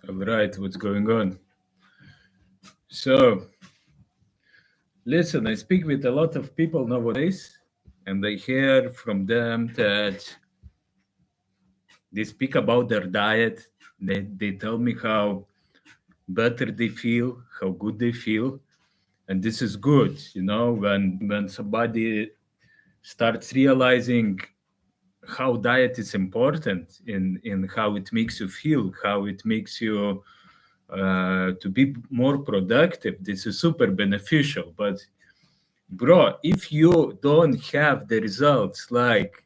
All right, what's going on? So, listen, I speak with a lot of people nowadays, and I hear from them that they speak about their diet. They tell me how better they feel, how good they feel. And this is good, when somebody starts realizing how diet is important in how it makes you feel, how it makes you to be more productive. This is super beneficial. But bro, if you don't have the results like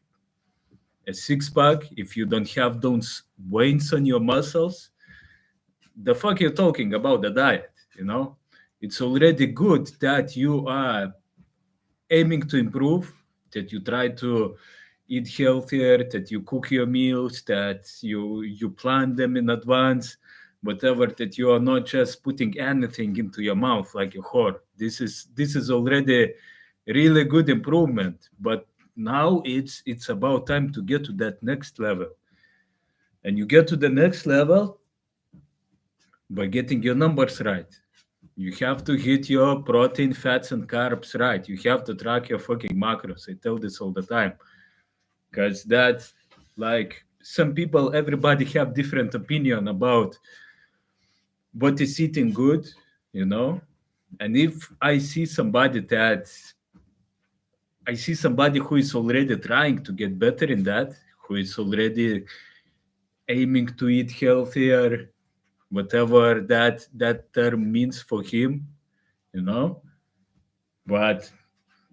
a six pack, if you don't have those veins on your muscles, the fuck you're talking about the diet, you know? It's already good that you are aiming to improve, that you try to eat healthier, that you cook your meals, that you plan them in advance, whatever, that you are not just putting anything into your mouth like a whore. This is already really good improvement. But now it's about time to get to that next level. And you get to the next level by getting your numbers right. You have to hit your protein, fats, and carbs right. You have to track your fucking macros. I tell this all the time because that, like, some people, everybody have different opinion about what is eating good, you know. And if I see somebody who is already trying to get better in that, who is already aiming to eat healthier, whatever that term means for him, you know. But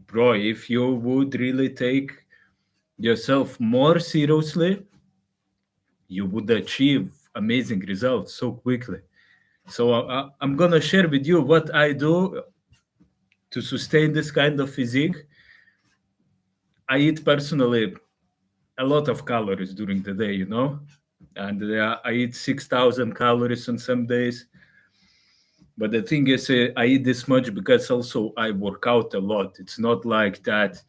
bro, if you would really take yourself more seriously, you would achieve amazing results so quickly. So I'm gonna share with you what I do to sustain this kind of physique. I eat personally a lot of calories during the day, and I eat 6,000 calories on some days. But the thing is, I eat this much because also I work out a lot. It's not like that.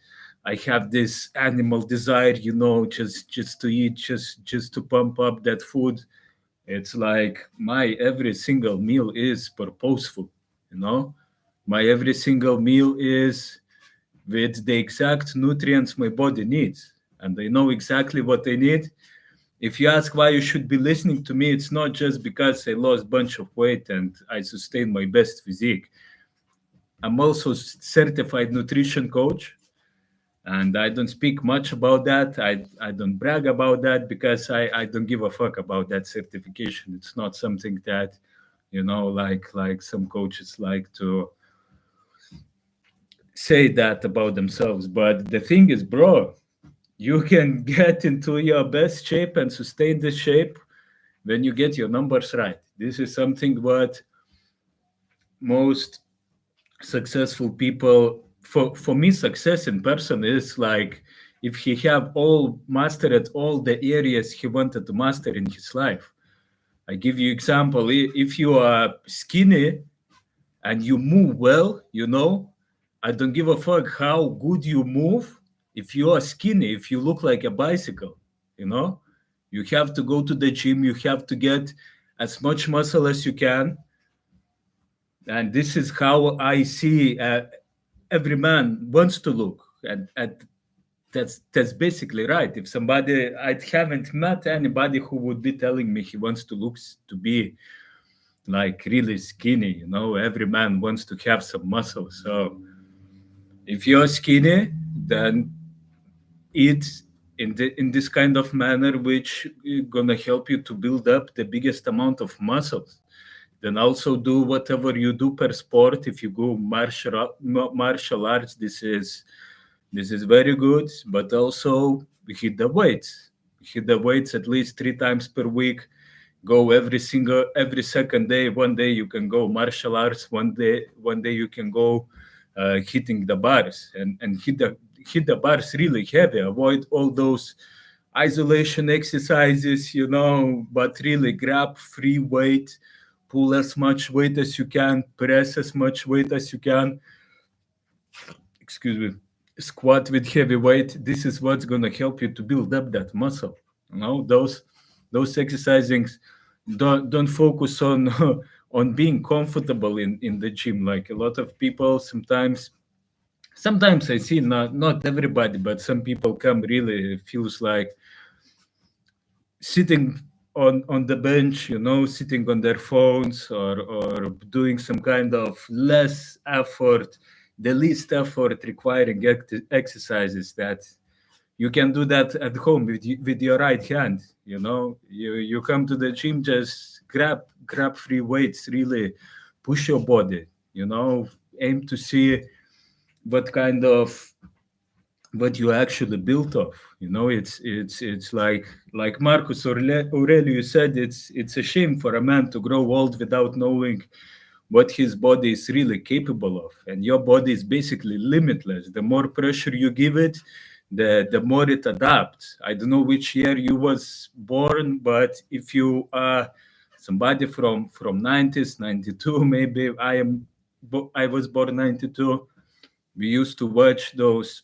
I have this animal desire, just to eat, just to pump up that food. It's like my every single meal is purposeful, you know. My every single meal is with the exact nutrients my body needs, and I know exactly what I need. If you ask why you should be listening to me, it's not just because I lost a bunch of weight and I sustained my best physique. I'm also certified nutrition coach, and I don't speak much about that. I don't brag about that because I don't give a fuck about that certification. It's not something that, like some coaches like to say that about themselves. But the thing is, bro, you can get into your best shape and sustain this shape when you get your numbers right. This is something what most successful people, for me, success in person is like if he have all mastered all the areas he wanted to master in his life. I give you example. If you are skinny and you move well, I don't give a fuck how good you move. If you are skinny, if you look like a bicycle, you know you have to go to the gym, you have to get as much muscle as you can. And this is how I see every man wants to look. And that's basically right. If somebody, I haven't met anybody who would be telling me he wants to look to be like really skinny. Every man wants to have some muscle. So if you're skinny, then eat in this kind of manner which gonna help you to build up the biggest amount of muscles. Then also do whatever you do per sport. If you go martial arts, this is very good. But also hit the weights. Hit the weights at least 3 times per week. Go every second day. One day you can go martial arts. One day you can go hitting the bars, and hit the bars really heavy. Avoid all those isolation exercises, but really grab free weight, pull as much weight as you can, press as much weight as you can. Excuse me. Squat with heavy weight. This is what's gonna help you to build up that muscle. Those exercisings don't focus on on being comfortable in the gym. Like a lot of people sometimes I see, not everybody, but some people come really feels like sitting on the bench, sitting on their phones, or doing some kind of less effort, the least effort requiring exercises that you can do that at home with your right hand. You come to the gym, just grab free weights, really push your body, aim to see what kind of what you actually built of. It's like Marcus Aurelius said, it's a shame for a man to grow old without knowing what his body is really capable of. And your body is basically limitless. The more pressure you give it, the more it adapts. I don't know which year you was born, but if you are somebody from 90s, 92, maybe I was born 92. We used to watch those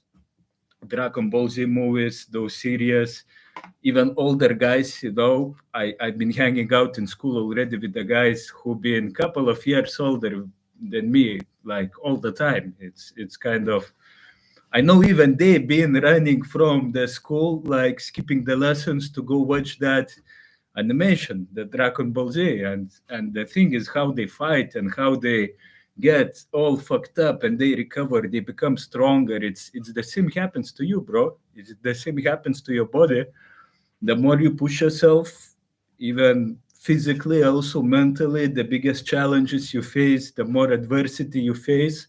Dragon Ball Z movies, those series. Even older guys, I've been hanging out in school already with the guys who've been a couple of years older than me, like all the time. It's kind of, I know even they been running from the school, like skipping the lessons to go watch that animation, the Dragon Ball Z. And the thing is how they fight and how they get all fucked up and they recover, they become stronger. It's the same happens to you, bro. It's the same happens to your body. The more you push yourself, even physically, also mentally, the biggest challenges you face, the more adversity you face,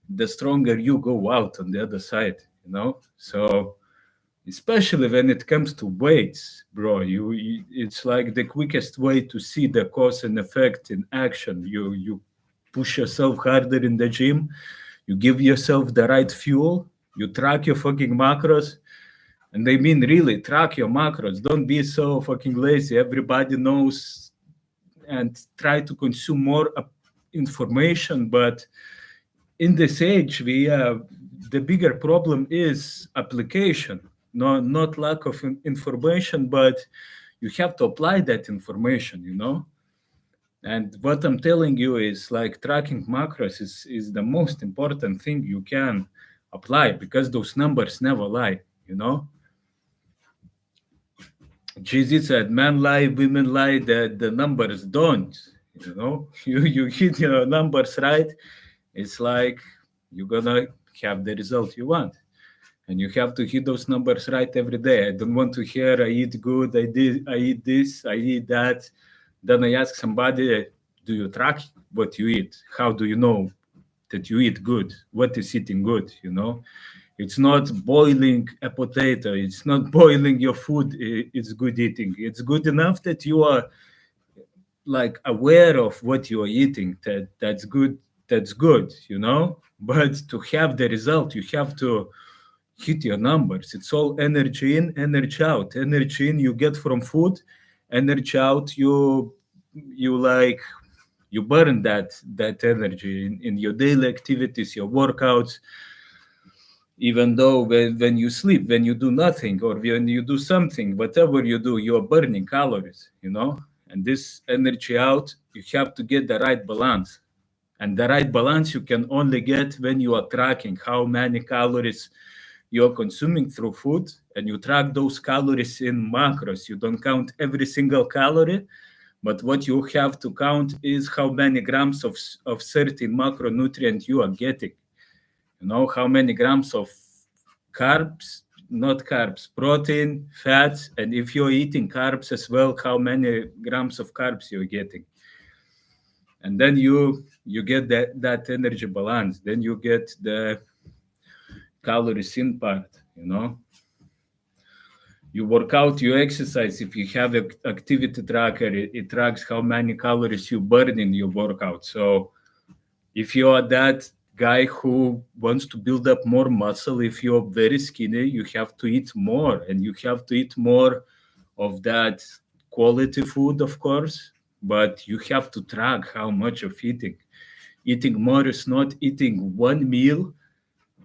the stronger you go out on the other side. So especially when it comes to weights, bro, it's like the quickest way to see the cause and effect in action. You push yourself harder in the gym, you give yourself the right fuel, you track your fucking macros. And they mean really track your macros. Don't be so fucking lazy. Everybody knows, and try to consume more information. But in this age, the bigger problem is application, not lack of information, but you have to apply that information. And what I'm telling you is like tracking macros is the most important thing you can apply, because those numbers never lie. Jesus said, "Men lie, women lie. The numbers don't. You hit your numbers right. It's like you're gonna have the result you want, and you have to hit those numbers right every day. I don't want to hear I eat good. I eat this. I eat that. Then I ask somebody, do you track what you eat? How do you know that you eat good? What is eating good? It's not boiling a potato. It's not boiling your food. It's good eating. It's good enough that you are like aware of what you are eating. That's good. That's good. But to have the result, you have to hit your numbers. It's all energy in, energy out. Energy in you get from food. Energy out you burn that energy in your daily activities, your workouts. Even though when you sleep, when you do nothing, or when you do something, whatever you do, you're burning calories. And this energy out, you have to get the right balance. And the right balance you can only get when you are tracking how many calories you're consuming through food, and you track those calories in macros. You don't count every single calorie, but what you have to count is how many grams of certain macronutrient you are getting. How many grams of carbs, not carbs, protein, fats, and if you're eating carbs as well, how many grams of carbs you're getting. And then you get that energy balance. Then you get the calories in part. You work out, you exercise. If you have an activity tracker, it tracks how many calories you burn in your workout. So if you are that guy who wants to build up more muscle, if you're very skinny, you have to eat more, and you have to eat more of that quality food, of course, but you have to track how much of eating. Eating more is not eating one meal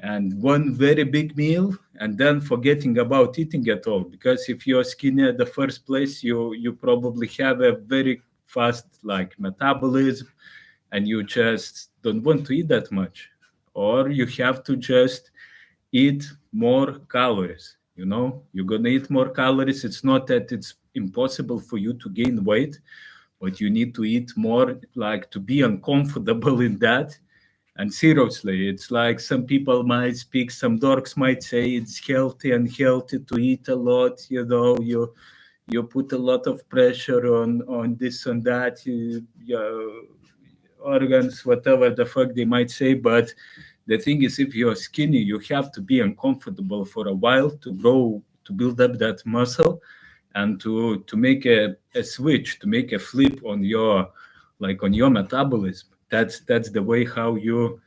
and one very big meal and then forgetting about eating at all. Because if you're skinny at the first place, you probably have a very fast like metabolism, and you just don't want to eat that much, or you have to just eat more calories. You're gonna eat more calories. It's not that it's impossible for you to gain weight, but you need to eat more, like to be uncomfortable in that. And seriously, it's like some people might speak, some dorks might say it's healthy and healthy to eat a lot. You put a lot of pressure on this and that, your organs, whatever the fuck they might say. But the thing is, if you're skinny, you have to be uncomfortable for a while to grow, to build up that muscle, and to make a switch, to make a flip on your, like on your metabolism. That's the way how you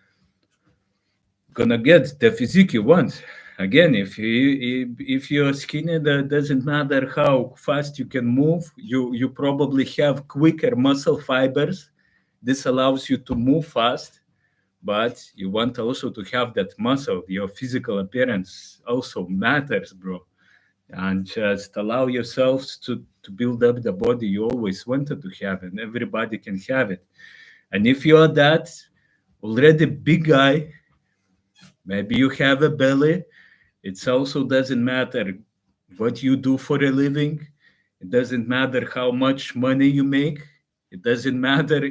gonna get the physique you want. Again, if you're skinny, that doesn't matter how fast you can move. You probably have quicker muscle fibers. This allows you to move fast, but you want also to have that muscle. Your physical appearance also matters, bro. And just allow yourselves to build up the body you always wanted to have, and everybody can have it. And if you're that already big guy, maybe you have a belly. It also doesn't matter what you do for a living. It doesn't matter how much money you make. It doesn't matter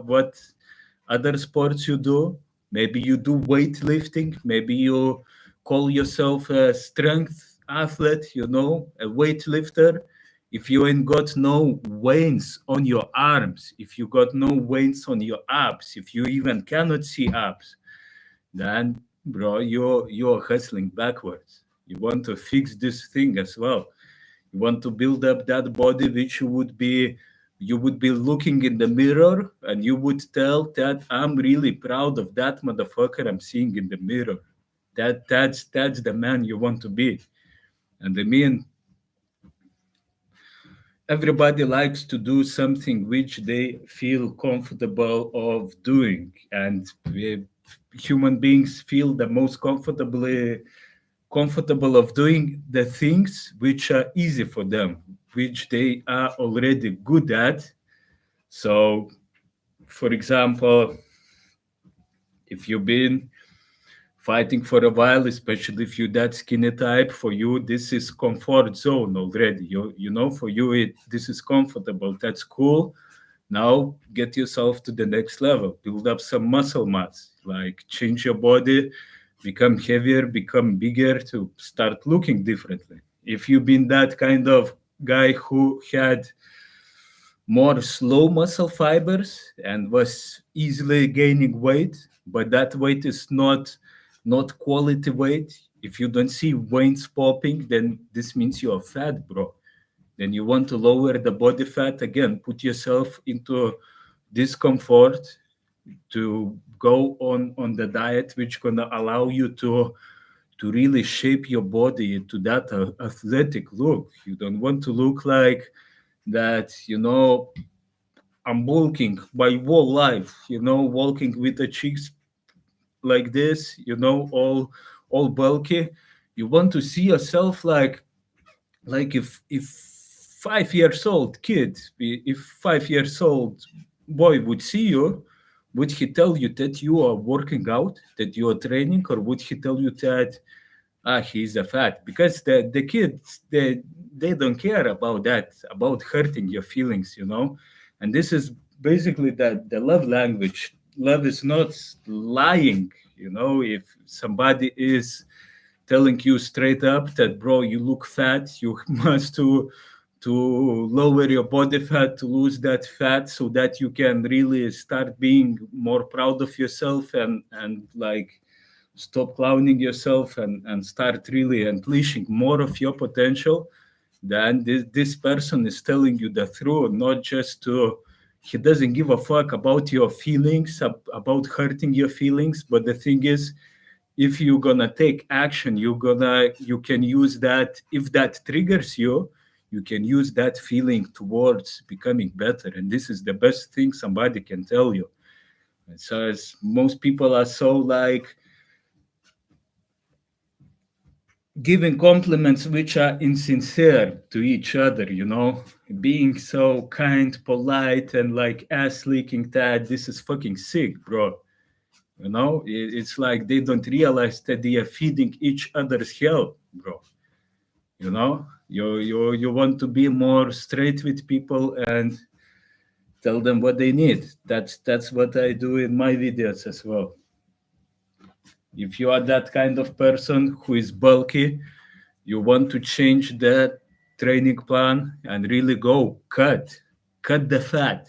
what other sports you do. Maybe you do weightlifting. Maybe you call yourself a strength athlete, a weightlifter. If you ain't got no veins on your arms, if you got no veins on your abs, if you even cannot see abs, then bro, you're hustling backwards. You want to fix this thing as well. You want to build up that body which you would be looking in the mirror and you would tell that I'm really proud of that motherfucker I'm seeing in the mirror. That's the man you want to be. And I mean, everybody likes to do something which they feel comfortable of doing, and human beings feel the most comfortable of doing the things which are easy for them, which they are already good at. So, for example, if you've been fighting for a while, especially if you're that skinny type, for you this is comfort zone already. For you this is comfortable. That's cool. Now get yourself to the next level. Build up some muscle mass. Like change your body, become heavier, become bigger to start looking differently. If you've been that kind of guy who had more slow muscle fibers and was easily gaining weight, but that weight is not quality weight. If you don't see veins popping, then this means you're fat, bro. Then you want to lower the body fat again, put yourself into discomfort to go on the diet which gonna allow you to really shape your body to that athletic look. You don't want to look like that, I'm bulking my whole life, walking with the cheeks like this, all bulky. You want to see yourself like if 5 years old kid, if 5 years old boy would see you, would he tell you that you are working out, that you are training, or would he tell you that he's a fat? Because the kids, they don't care about that, about hurting your feelings, and this is basically the love language. Love is not lying. If somebody is telling you straight up that, bro, you look fat, you must to lower your body fat, to lose that fat so that you can really start being more proud of yourself, and like stop clowning yourself, and start really unleashing more of your potential. Then this person is telling you the truth, not just to, he doesn't give a fuck about your feelings, about hurting your feelings. But the thing is, if you're gonna take action, you can use that. If that triggers you, you can use that feeling towards becoming better. And this is the best thing somebody can tell you. And so as most people are so like giving compliments which are insincere to each other, being so kind, polite, and like ass licking that this is fucking sick, bro. It's like they don't realize that they are feeding each other's hell, bro. You want to be more straight with people and tell them what they need. That's what I do in my videos as well. If you are that kind of person who is bulky, you want to change that training plan and really go cut the fat,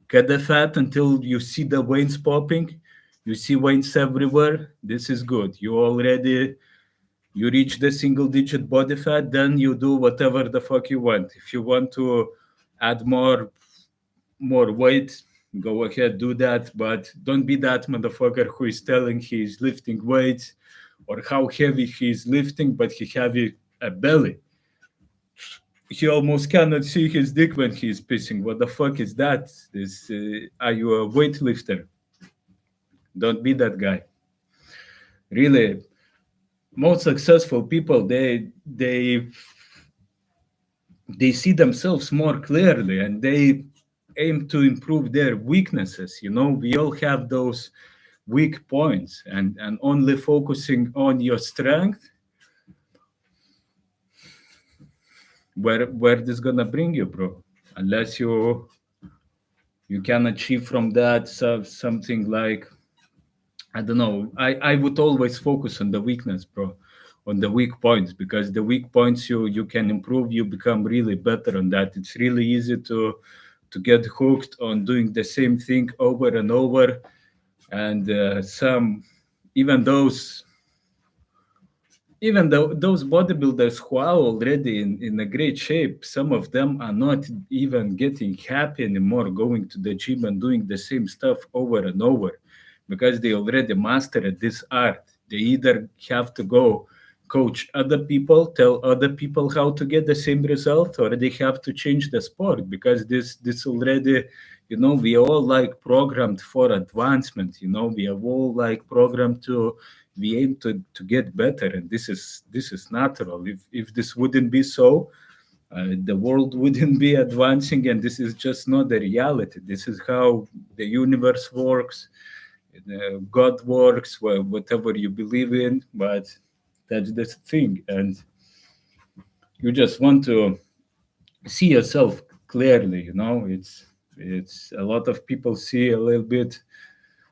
cut the fat until you see the veins popping. You see veins everywhere. This is good. You reach the single digit body fat, then you do whatever the fuck you want. If you want to add more weight, go ahead, do that. But don't be that motherfucker who is telling he's lifting weights or how heavy he's lifting, but he have a belly. He almost cannot see his dick when he's pissing. What the fuck is that? Are you a weightlifter? Don't be that guy. Really, most successful people, they see themselves more clearly and they aim to improve their weaknesses. We all have those weak points, and only focusing on your strength, where this gonna bring you, bro? Unless you can achieve from that something like, I don't know. I would always focus on the weakness, bro, on the weak points, because the weak points you can improve, you become really better on that. It's really easy to get hooked on doing the same thing over and over, and some even those even though those bodybuilders who are already in a great shape, some of them are not even getting happy anymore going to the gym and doing the same stuff over and over, because they already mastered this art. They either have to go coach other people, tell other people how to get the same result, or they have to change the sport, because this already, we are all like programmed for advancement. We are all like programmed to, we aim to get better, and this is natural. If this wouldn't be so, the world wouldn't be advancing, and this is just not the reality. This is how the universe works, God works, whatever you believe in. But that's the thing, and you just want to see yourself clearly. It's a lot of people see a little bit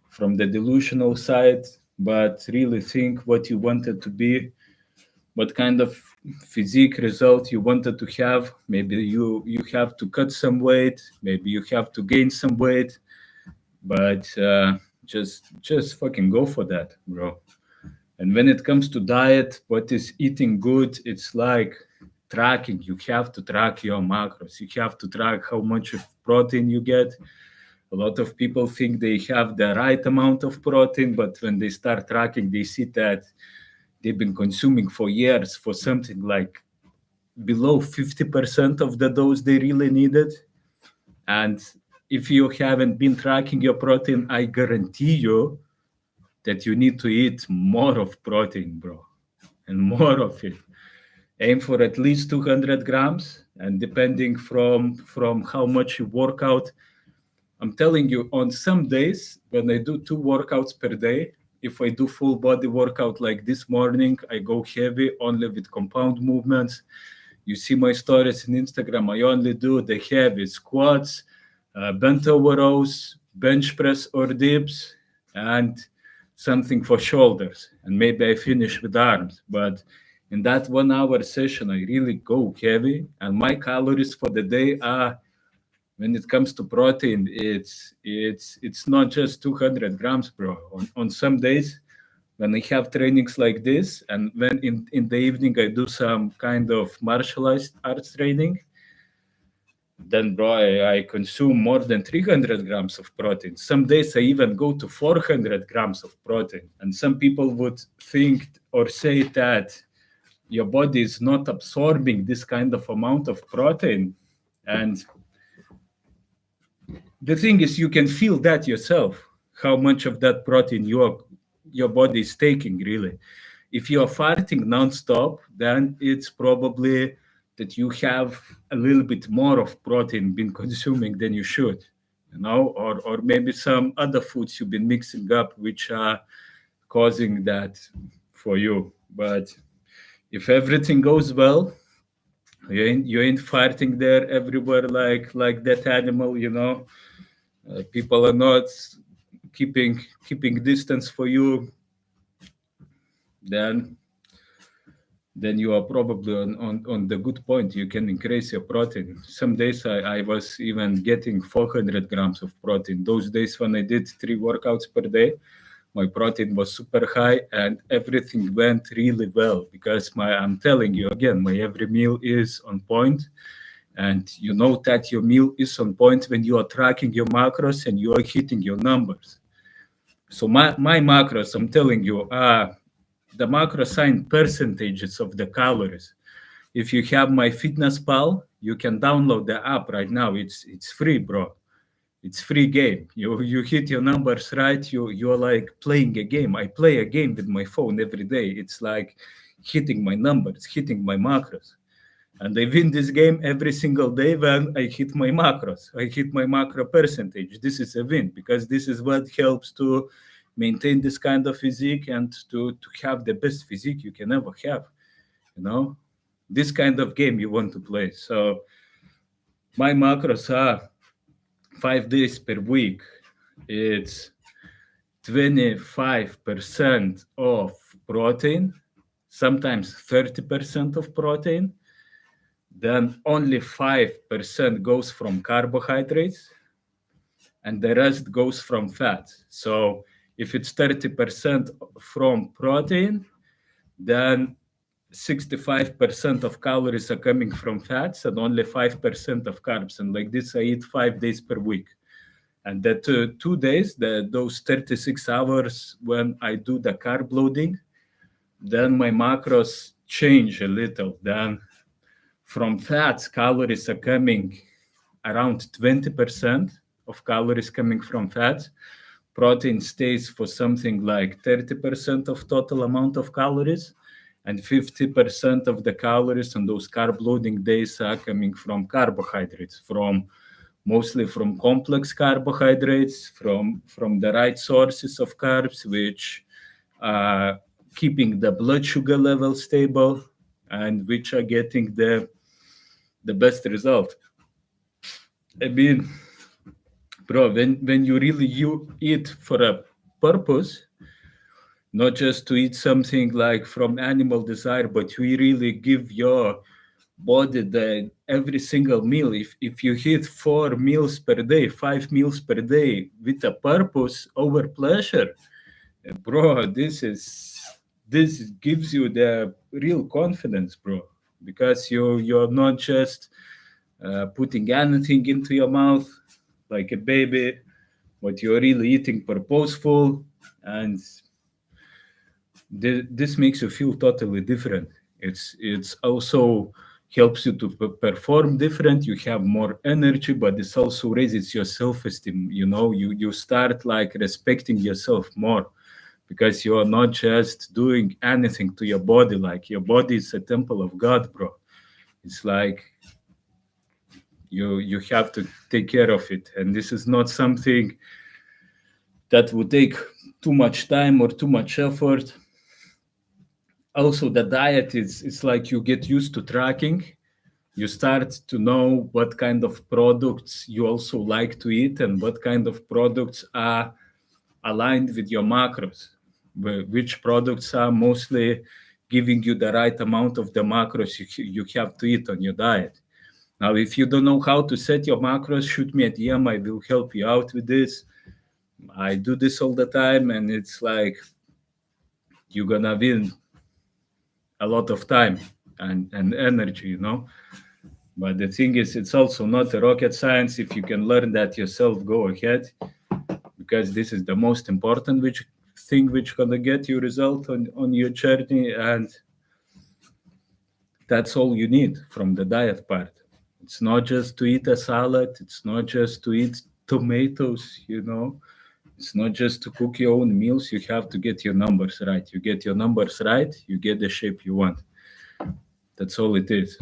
from the delusional side, but really think what you wanted to be, what kind of physique result you wanted to have. Maybe you have to cut some weight, maybe you have to gain some weight, but just fucking go for that, bro. And when it comes to diet, what is eating good, it's like tracking. You have to track your macros. You have to track how much of protein you get. A lot of people think they have the right amount of protein, but when they start tracking, they see that they've been consuming for years for something like below 50% of the dose they really needed. And if you haven't been tracking your protein, I guarantee you that you need to eat more of protein, bro, and more of it. Aim for at least 200 grams, and depending from how much you work out, I'm telling you, on some days when I do 2 workouts per day, if I do full body workout like this morning, I go heavy only with compound movements. You see my stories in Instagram, I only do the heavy squats, bent over rows, bench press or dips, and something for shoulders. And maybe I finish with arms. But in that 1 hour session, I really go heavy. And my calories for the day are, when it comes to protein, it's not just 200 grams, bro. On some days, when I have trainings like this, and when in the evening I do some kind of martial arts training, then, bro, I consume more than 300 grams of protein. Some days I even go to 400 grams of protein. And some people would think or say that your body is not absorbing this kind of amount of protein. And the thing is, you can feel that yourself, how much of that protein your body is taking, really. If you are farting nonstop, then it's probably that you have a little bit more of protein been consuming than you should, or maybe some other foods you've been mixing up, which are causing that for you. But if everything goes well, you ain't farting there everywhere like that animal, people are not keeping distance for you, then you are probably on the good point. You can increase your protein. Some days I was even getting 400 grams of protein. Those days when I did 3 workouts per day, my protein was super high and everything went really well, because I'm telling you again, my every meal is on point. And you know that your meal is on point when you are tracking your macros and you are hitting your numbers. So my macros, I'm telling you, are the macro sign percentages of the calories. If you have my Fitness Pal, you can download the app right now. It's free, bro. It's free game. You hit your numbers right. You're like playing a game. I play a game with my phone every day. It's like hitting my numbers, hitting my macros. And I win this game every single day when I hit my macros. I hit my macro percentage. This is a win, because this is what helps to maintain this kind of physique and to have the best physique you can ever have. You know, this kind of game you want to play. So my macros are 5 days per week. It's 25% of protein, sometimes 30% of protein. Then only 5% goes from carbohydrates, and the rest goes from fat. So if it's 30% from protein, then 65% of calories are coming from fats and only 5% of carbs. And like this, I eat 5 days per week. And that 2 days, those 36 hours when I do the carb loading, then my macros change a little. Then from fats, calories are coming around 20% of calories coming from fats. Protein stays for something like 30% of total amount of calories, and 50% of the calories on those carb loading days are coming from carbohydrates, mostly from complex carbohydrates, from the right sources of carbs, which are keeping the blood sugar level stable and which are getting the best result. I mean, bro, when you eat for a purpose, not just to eat something like from animal desire, but you really give your body the every single meal. If you hit 4 meals per day, 5 meals per day with a purpose over pleasure, bro, this gives you the real confidence, bro, because you're not just putting anything into your mouth like a baby, but you're really eating purposeful, and this makes you feel totally different. It's also helps you to perform different. You have more energy, but this also raises your self-esteem. You start like respecting yourself more, because you are not just doing anything to your body. Like, your body is a temple of God, bro. It's like you have to take care of it, and this is not something that would take too much time or too much effort. Also, the diet is it's like you get used to tracking. You start to know what kind of products you also like to eat and what kind of products are aligned with your macros, which products are mostly giving you the right amount of the macros you have to eat on your diet. Now, if you don't know how to set your macros, shoot me a DM. I will help you out with this. I do this all the time, and it's like you're gonna win a lot of time and energy. But the thing is, it's also not a rocket science. If you can learn that yourself, go ahead, because this is the most important thing which gonna get you result on your journey, and that's all you need from the diet part. It's not just to eat a salad. It's not just to eat tomatoes. It's not just to cook your own meals. You have to get your numbers right. You get your numbers right, you get the shape you want. That's all it is.